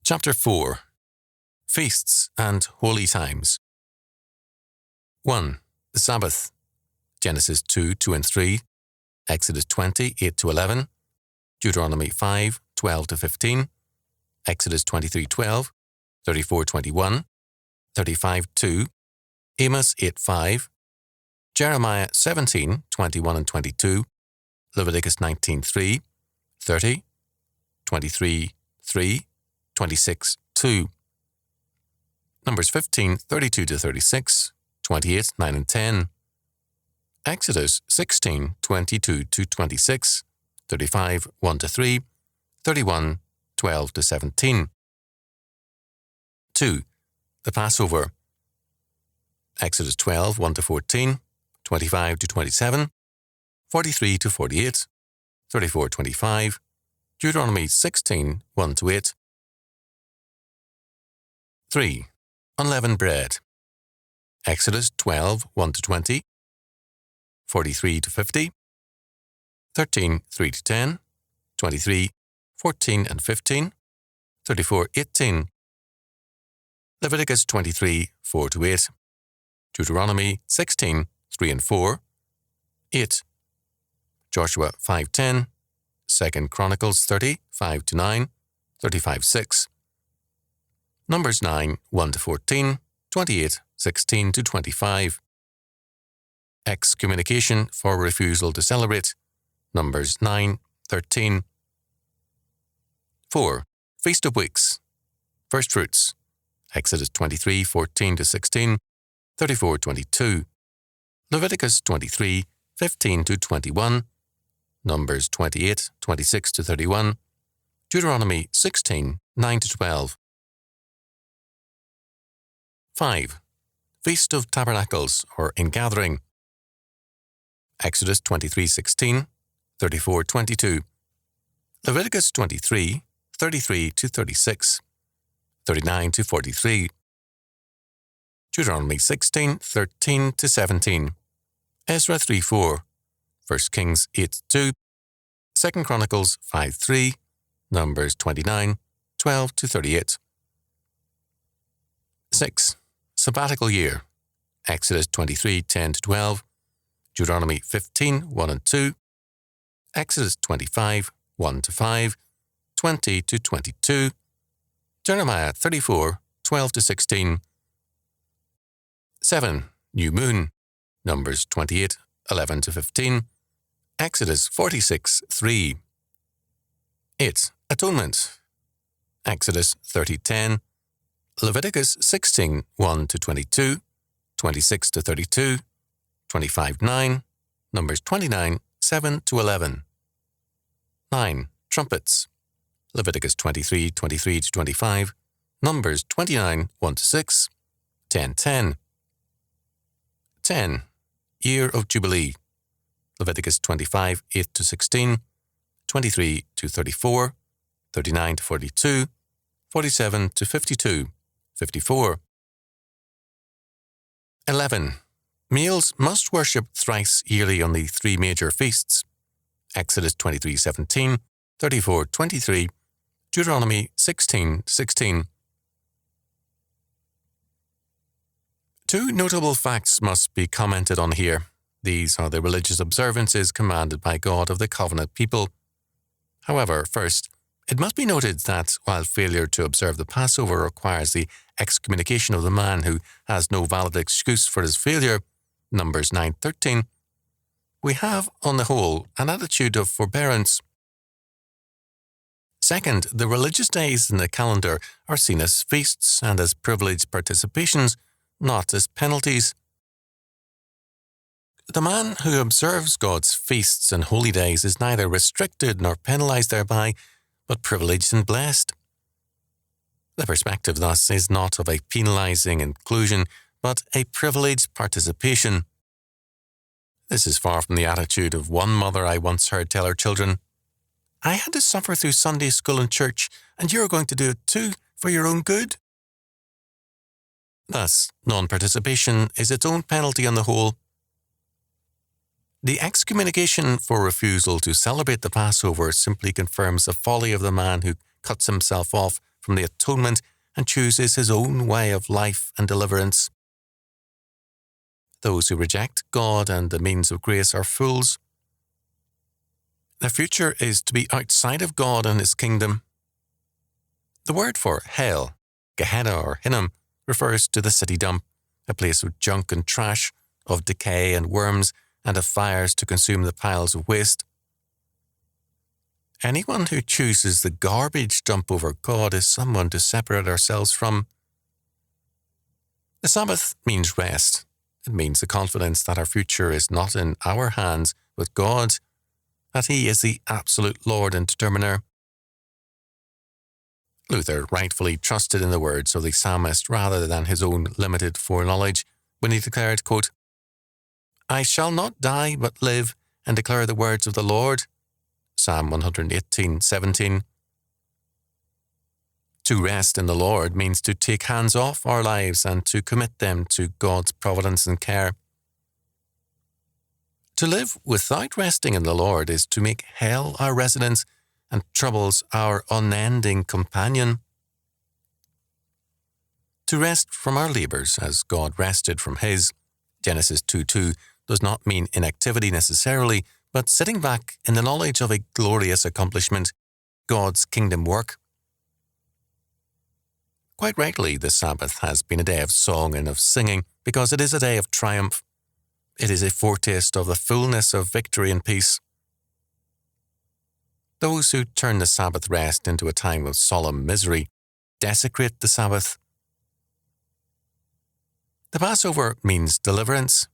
Chapter 4. Feasts and Holy Times. 1. The Sabbath. Genesis 2, 2 and 3, Exodus 20, 8 to 11, Deuteronomy 5, 12 to 15, Exodus 23, 12, 34, 21, 35, 2, Amos 8, 5, Jeremiah 17, 21 and 22, Leviticus 19, 3, 30, 23, 3, 26, 2, Numbers 15, 32 to 36, 28, 9 and 10, Exodus 16, 22 to 26, 35, 1 to 3, 31, 12 to 17. 2. The Passover. Exodus 12, 1 to 14, 25 to 27, 43 to 48, 34, 25, Deuteronomy 16, 1 to 8. 3. Unleavened bread. Exodus 12, 1 to 20, 43 to 50, 13, 3 to 10, 23, 14 and 15, 34, 18, Leviticus 23, 4 to 8, Deuteronomy 16, 3 and 4, 8, Joshua 5:10, 2 Chronicles 30, 5 to 9, 35, 6, Numbers 9, 1 to 14, 28, 16 to 25. Excommunication for refusal to celebrate. Numbers 9, 13. 4. Feast of Weeks. First Fruits. Exodus 23, 14 to 16, 34, 22. Leviticus 23, 15 to 21. Numbers 28, 26 to 31. Deuteronomy 16, 9 to 12. 5. Feast of Tabernacles, or Ingathering. Exodus 23, 16, 34, 22. Leviticus 23, 33 to 36, 39 to 43. Deuteronomy 16, 13 to 17. Ezra 3, 4. 1 Kings 8, 2. 2 Chronicles 5, 3. Numbers 29, 12 to 38. 6. Sabbatical year. Exodus 23, 10 to 12. Deuteronomy 15, 1 and 2. Exodus 25, 1 to 5, 20 to 22. Jeremiah 34, 12 to 16. 7. New Moon. Numbers 28, 11 to 15. Exodus 46, 3. 8. Atonement. Exodus 30, 10. Leviticus 16, 1 to 22, 26 to 32, 25, 9, Numbers 29, 7 to 11. 9. Trumpets. Leviticus 23, 23 to 25, Numbers 29, 1 to 6, 10, 10. 10. Year of Jubilee. Leviticus 25, 8 to 16, 23 to 34, 39 to 42, 47 to 52, 54. 11. Males must worship thrice yearly on the three major feasts. Exodus 23, 17, 34, 23, Deuteronomy 16, 16. 2 notable facts must be commented on here. These are the religious observances commanded by God of the covenant people. However, first, it must be noted that while failure to observe the Passover requires the excommunication of the man who has no valid excuse for his failure, Numbers 9:13, we have, on the whole, an attitude of forbearance. Second, the religious days in the calendar are seen as feasts and as privileged participations, not as penalties. The man who observes God's feasts and holy days is neither restricted nor penalized thereby, but privileged and blessed. The perspective thus is not of a penalizing inclusion, but a privileged participation. This is far from the attitude of one mother I once heard tell her children, "I had to suffer through Sunday school and church, and you're going to do it too, for your own good." Thus, non-participation is its own penalty on the whole. The excommunication for refusal to celebrate the Passover simply confirms the folly of the man who cuts himself off from the atonement and chooses his own way of life and deliverance. Those who reject God and the means of grace are fools. Their future is to be outside of God and his kingdom. The word for hell, Gehenna or Hinnom, refers to the city dump, a place of junk and trash, of decay and worms, and of fires to consume the piles of waste. Anyone who chooses the garbage dump over God is someone to separate ourselves from. The Sabbath means rest. It means the confidence that our future is not in our hands, but God's, that he is the absolute Lord and determiner. Luther rightfully trusted in the words of the psalmist rather than his own limited foreknowledge when he declared, quote, "I shall not die but live and declare the words of the Lord." Psalm 118:17. To rest in the Lord means to take hands off our lives and to commit them to God's providence and care. To live without resting in the Lord is to make hell our residence and troubles our unending companion. To rest from our labours as God rested from his, Genesis 2:2, does not mean inactivity necessarily, but sitting back in the knowledge of a glorious accomplishment, God's kingdom work. Quite rightly, the Sabbath has been a day of song and of singing because it is a day of triumph. It is a foretaste of the fullness of victory and peace. Those who turn the Sabbath rest into a time of solemn misery desecrate the Sabbath. The Passover means deliverance.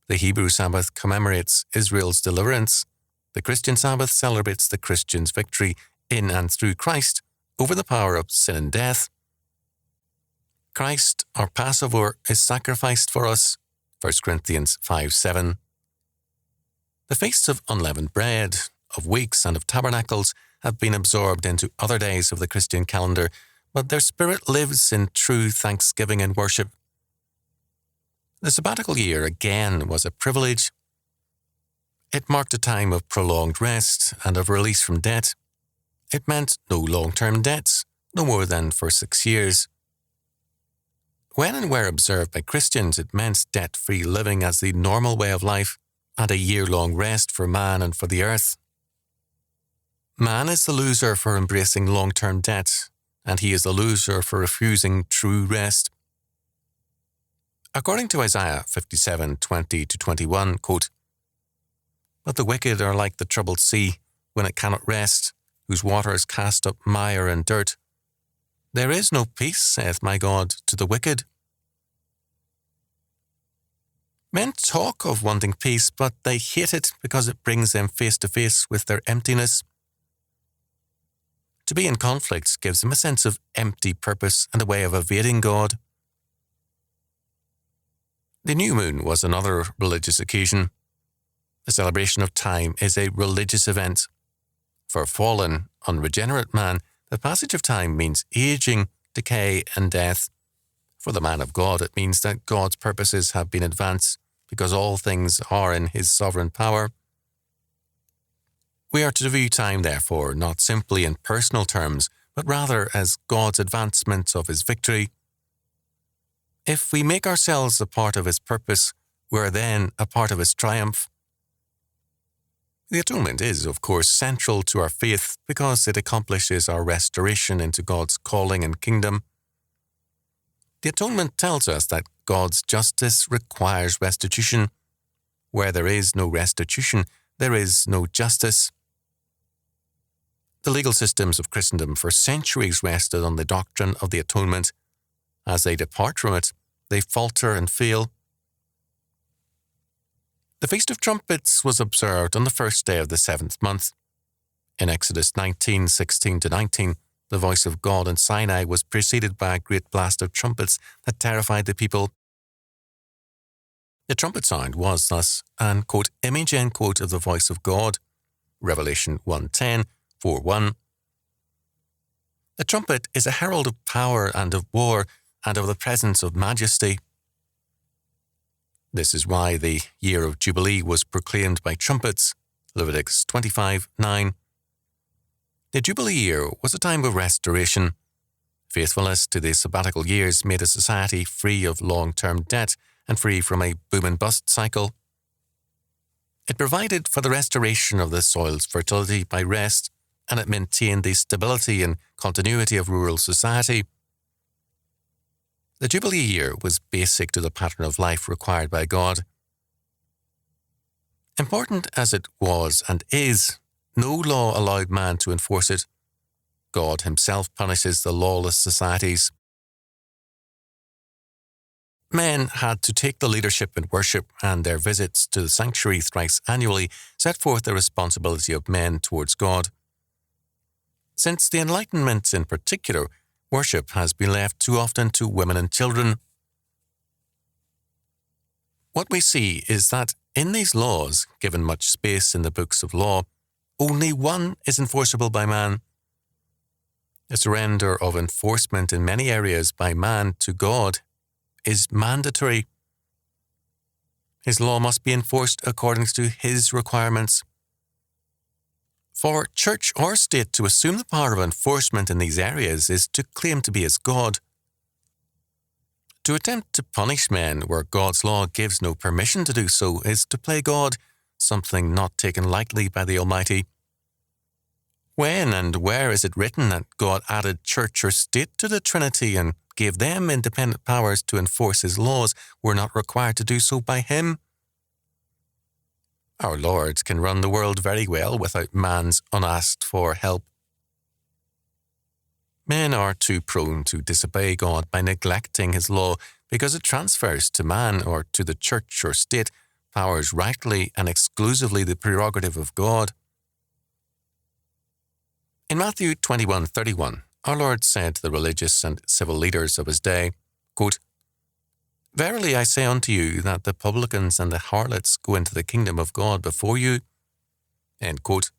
The Hebrew Sabbath commemorates Israel's deliverance. The Christian Sabbath celebrates the Christian's victory in and through Christ over the power of sin and death. Christ, our Passover, is sacrificed for us, 1 Corinthians 5:7. The feasts of unleavened bread, of weeks and of tabernacles have been absorbed into other days of the Christian calendar, but their spirit lives in true thanksgiving and worship. The sabbatical year again was a privilege. It marked a time of prolonged rest and of release from debt. It meant no long-term debts, no more than for 6 years. When and where observed by Christians, it meant debt-free living as the normal way of life and a year-long rest for man and for the earth. Man is the loser for embracing long-term debt, and he is the loser for refusing true rest. According to Isaiah 57:20-21, quote, "But the wicked are like the troubled sea, when it cannot rest, whose waters cast up mire and dirt. There is no peace, saith my God, to the wicked." Men talk of wanting peace, but they hate it because it brings them face to face with their emptiness. To be in conflict gives them a sense of empty purpose and a way of evading God. The new moon was another religious occasion. The celebration of time is a religious event. For fallen, unregenerate man, the passage of time means aging, decay, and death. For the man of God, it means that God's purposes have been advanced because all things are in his sovereign power. We are to view time, therefore, not simply in personal terms, but rather as God's advancement of his victory. If we make ourselves a part of his purpose, we are then a part of his triumph. The atonement is, of course, central to our faith because it accomplishes our restoration into God's calling and kingdom. The atonement tells us that God's justice requires restitution. Where there is no restitution, there is no justice. The legal systems of Christendom for centuries rested on the doctrine of the atonement. As they depart from it, they falter and fail. The Feast of Trumpets was observed on the first day of the 7th month. In Exodus 19:16-19, the voice of God in Sinai was preceded by a great blast of trumpets that terrified the people. The trumpet sound was thus an, quote, image, end quote, of the voice of God. Revelation 1:10-4:1. The trumpet is a herald of power and of war and of the presence of majesty. This is why the year of Jubilee was proclaimed by trumpets, Leviticus 25:9. The Jubilee year was a time of restoration. Faithfulness to the sabbatical years made a society free of long-term debt and free from a boom-and-bust cycle. It provided for the restoration of the soil's fertility by rest, and it maintained the stability and continuity of rural society. The Jubilee year was basic to the pattern of life required by God. Important as it was and is, no law allowed man to enforce it. God himself punishes the lawless societies. Men had to take the leadership in worship, and their visits to the sanctuary thrice annually set forth the responsibility of men towards God. Since the Enlightenment in particular, worship has been left too often to women and children. What we see is that in these laws, given much space in the books of law, only one is enforceable by man. The surrender of enforcement in many areas by man to God is mandatory. His law must be enforced according to his requirements. For church or state to assume the power of enforcement in these areas is to claim to be as God. To attempt to punish men where God's law gives no permission to do so is to play God, something not taken lightly by the Almighty. When and where is it written that God added church or state to the Trinity and gave them independent powers to enforce his laws were not required to do so by him? Our Lord can run the world very well without man's unasked-for help. Men are too prone to disobey God by neglecting his law because it transfers to man or to the church or state powers rightly and exclusively the prerogative of God. In Matthew 21:31, our Lord said to the religious and civil leaders of his day, quote, "Verily I say unto you that the publicans and the harlots go into the kingdom of God before you." End quote.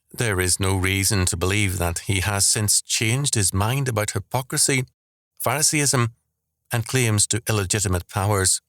There is no reason to believe that he has since changed his mind about hypocrisy, Pharisaism, and claims to illegitimate powers.